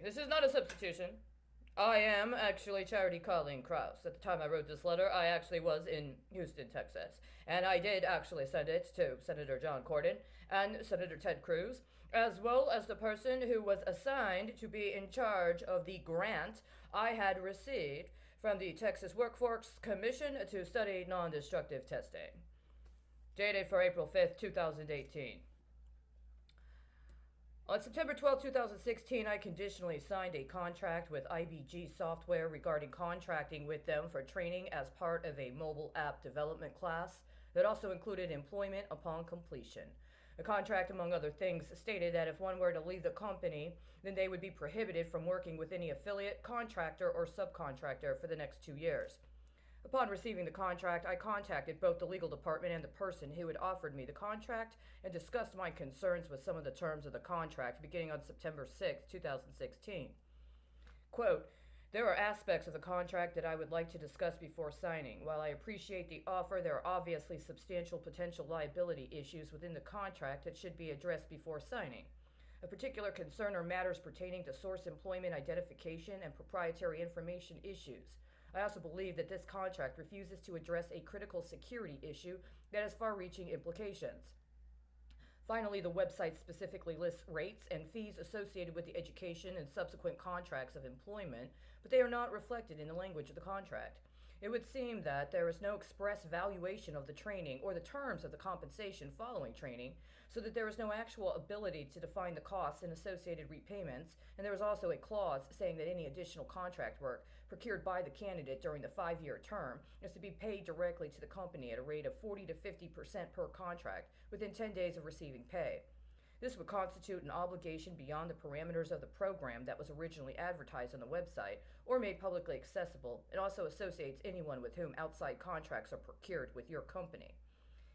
This is not a substitution. I am actually Charity Colleen Krause. At the time I wrote this letter, I actually was in Houston, Texas. And I did actually send it to Senator John Cornyn and Senator Ted Cruz, as well as the person who was assigned to be in charge of the grant I had received from the Texas Workforce Commission to study non destructive testing. Dated for April 5th, 2018. On September 12, 2016, I conditionally signed a contract with IBG Software regarding contracting with them for training as part of a mobile app development class that also included employment upon completion. The contract, among other things, stated that if one were to leave the company, then they would be prohibited from working with any affiliate, contractor, or subcontractor for the next 2 years. Upon receiving the contract, I contacted both the legal department and the person who had offered me the contract and discussed my concerns with some of the terms of the contract beginning on September 6, 2016. Quote, there are aspects of the contract that I would like to discuss before signing. While I appreciate the offer, there are obviously substantial potential liability issues within the contract that should be addressed before signing. A particular concern are matters pertaining to source employment identification and proprietary information issues. I also believe that this contract refuses to address a critical security issue that has far-reaching implications. Finally, the website specifically lists rates and fees associated with the education and subsequent contracts of employment, but they are not reflected in the language of the contract. It would seem that there is no express valuation of the training or the terms of the compensation following training, so that there is no actual ability to define the costs and associated repayments, and there is also a clause saying that any additional contract work procured by the candidate during the 5-year term is to be paid directly to the company at a rate of 40 to 50% per contract within 10 days of receiving pay. This would constitute an obligation beyond the parameters of the program that was originally advertised on the website or made publicly accessible, and also associates anyone with whom outside contracts are procured with your company.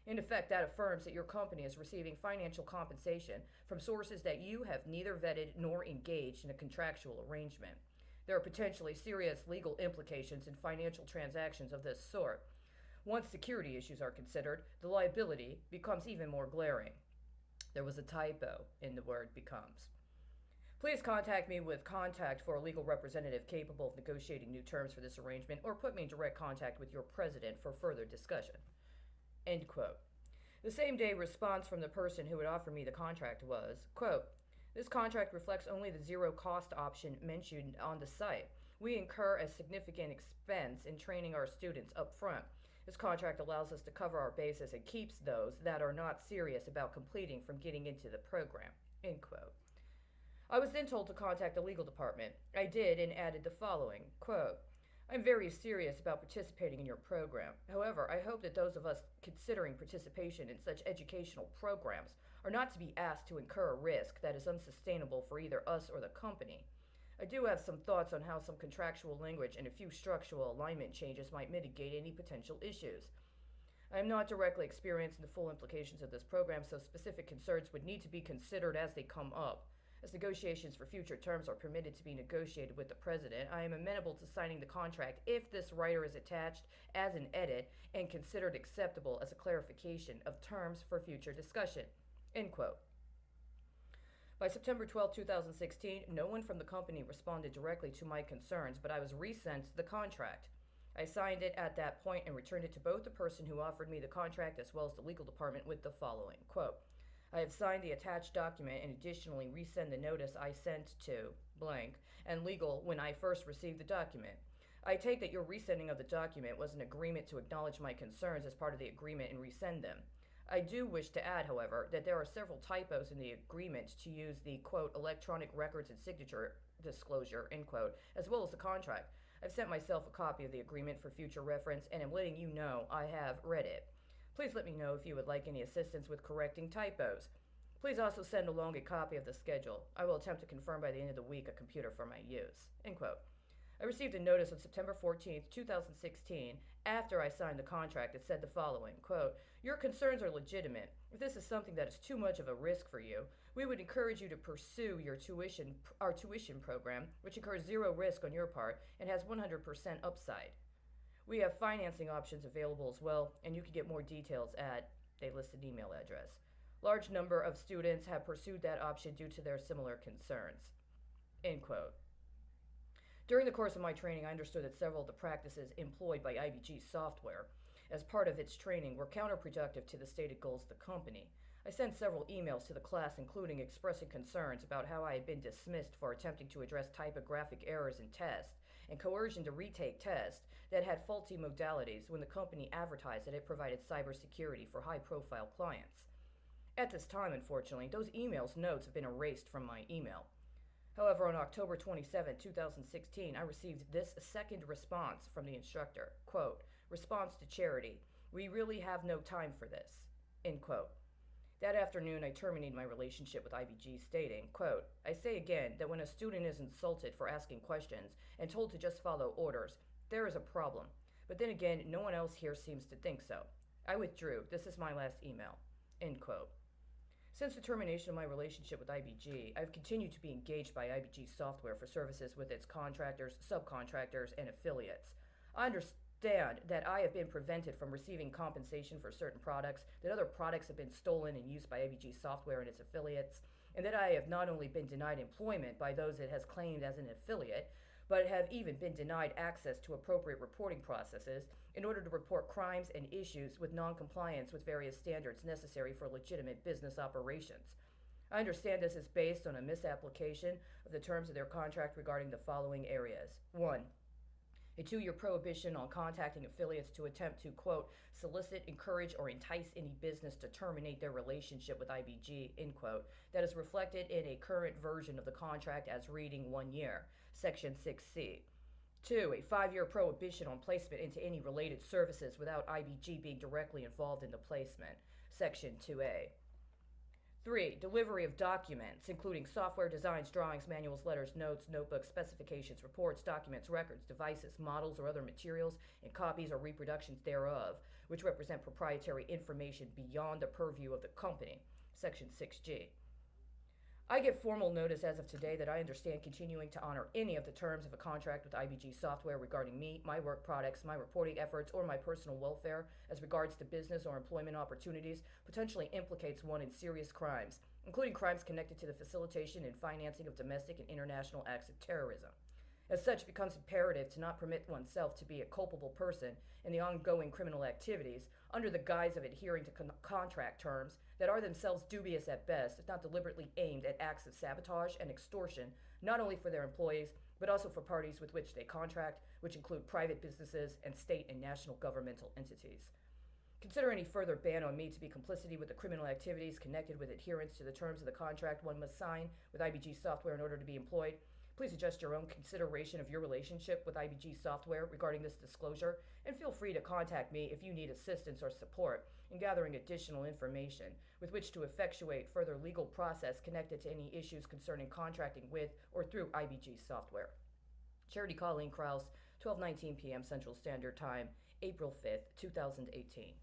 In effect, that affirms that your company is receiving financial compensation from sources that you have neither vetted nor engaged in a contractual arrangement. There are potentially serious legal implications in financial transactions of this sort. Once security issues are considered, the liability becomes even more glaring. There was a typo in the word becomes. Please contact me with contact for a legal representative capable of negotiating new terms for this arrangement, or put me in direct contact with your president for further discussion. End quote. The same day response from the person who had offered me the contract was, quote, this contract reflects only the zero cost option mentioned on the site. We incur a significant expense in training our students up front. This contract allows us to cover our bases and keeps those that are not serious about completing from getting into the program. End quote. I was then told to contact the legal department. I did and added the following, quote, I'm very serious about participating in your program. However, I hope that those of us considering participation in such educational programs are not to be asked to incur a risk that is unsustainable for either us or the company. I do have some thoughts on how some contractual language and a few structural alignment changes might mitigate any potential issues. I am not directly experienced in the full implications of this program, so specific concerns would need to be considered as they come up. As negotiations for future terms are permitted to be negotiated with the president, I am amenable to signing the contract if this rider is attached as an edit and considered acceptable as a clarification of terms for future discussion. End quote. By September 12, 2016, no one from the company responded directly to my concerns, but I was resent the contract. I signed it at that point and returned it to both the person who offered me the contract as well as the legal department with the following, quote, I have signed the attached document and additionally resend the notice I sent to blank and legal when I first received the document. I take that your resending of the document was an agreement to acknowledge my concerns as part of the agreement and resend them. I do wish to add, however, that there are several typos in the agreement to use the, quote, electronic records and signature disclosure, end quote, as well as the contract. I've sent myself a copy of the agreement for future reference and am letting you know I have read it. Please let me know if you would like any assistance with correcting typos. Please also send along a copy of the schedule. I will attempt to confirm by the end of the week a computer for my use, end quote. I received a notice on September 14, 2016, after I signed the contract that said the following, quote, your concerns are legitimate. If this is something that is too much of a risk for you, we would encourage you to pursue our tuition program, which incurs zero risk on your part and has 100% upside. We have financing options available as well, and you can get more details at a listed email address. Large number of students have pursued that option due to their similar concerns. End quote. During the course of my training, I understood that several of the practices employed by IBG software as part of its training were counterproductive to the stated goals of the company. I sent several emails to the class, including expressing concerns about how I had been dismissed for attempting to address typographic errors in tests and coercion to retake tests that had faulty modalities when the company advertised that it provided cybersecurity for high-profile clients. At this time, unfortunately, those emails' notes have been erased from my email. However, on October 27, 2016, I received this second response from the instructor. Quote, "Response to Charity. We really have no time for this." End quote. That afternoon, I terminated my relationship with IBG, stating, quote, "I say again that when a student is insulted for asking questions and told to just follow orders, there is a problem. But then again, no one else here seems to think so. I withdrew. This is my last email." End quote. Since the termination of my relationship with IBG, I've continued to be engaged by IBG Software for services with its contractors, subcontractors, and affiliates. I understand that I have been prevented from receiving compensation for certain products, that other products have been stolen and used by IBG Software and its affiliates, and that I have not only been denied employment by those it has claimed as an affiliate, but have even been denied access to appropriate reporting processes in order to report crimes and issues with non-compliance with various standards necessary for legitimate business operations. I understand this is based on a misapplication of the terms of their contract regarding the following areas. 1. A 2-year prohibition on contacting affiliates to attempt to, quote, "solicit, encourage, or entice any business to terminate their relationship with IBG," end quote, that is reflected in a current version of the contract as reading 1 year, Section 6C. 2. A 5-year prohibition on placement into any related services without IBG being directly involved in the placement, Section 2A. 3. Delivery of documents, including software designs, drawings, manuals, letters, notes, notebooks, specifications, reports, documents, records, devices, models, or other materials, and copies or reproductions thereof, which represent proprietary information beyond the purview of the company, Section 6G. I give formal notice as of today that I understand continuing to honor any of the terms of a contract with IBG Software regarding me, my work products, my reporting efforts, or my personal welfare as regards to business or employment opportunities potentially implicates one in serious crimes, including crimes connected to the facilitation and financing of domestic and international acts of terrorism. As such, it becomes imperative to not permit oneself to be a culpable person in the ongoing criminal activities under the guise of adhering to contract terms that are themselves dubious at best, if not deliberately aimed at acts of sabotage and extortion, not only for their employees, but also for parties with which they contract, which include private businesses and state and national governmental entities. Consider any further ban on me to be complicity with the criminal activities connected with adherence to the terms of the contract one must sign with IBG Software in order to be employed. Please adjust your own consideration of your relationship with IBG Software regarding this disclosure, and feel free to contact me if you need assistance or support in gathering additional information with which to effectuate further legal process connected to any issues concerning contracting with or through IBG Software. Charity Colleen Krause, 12:19 p.m. Central Standard Time, April 5th, 2018.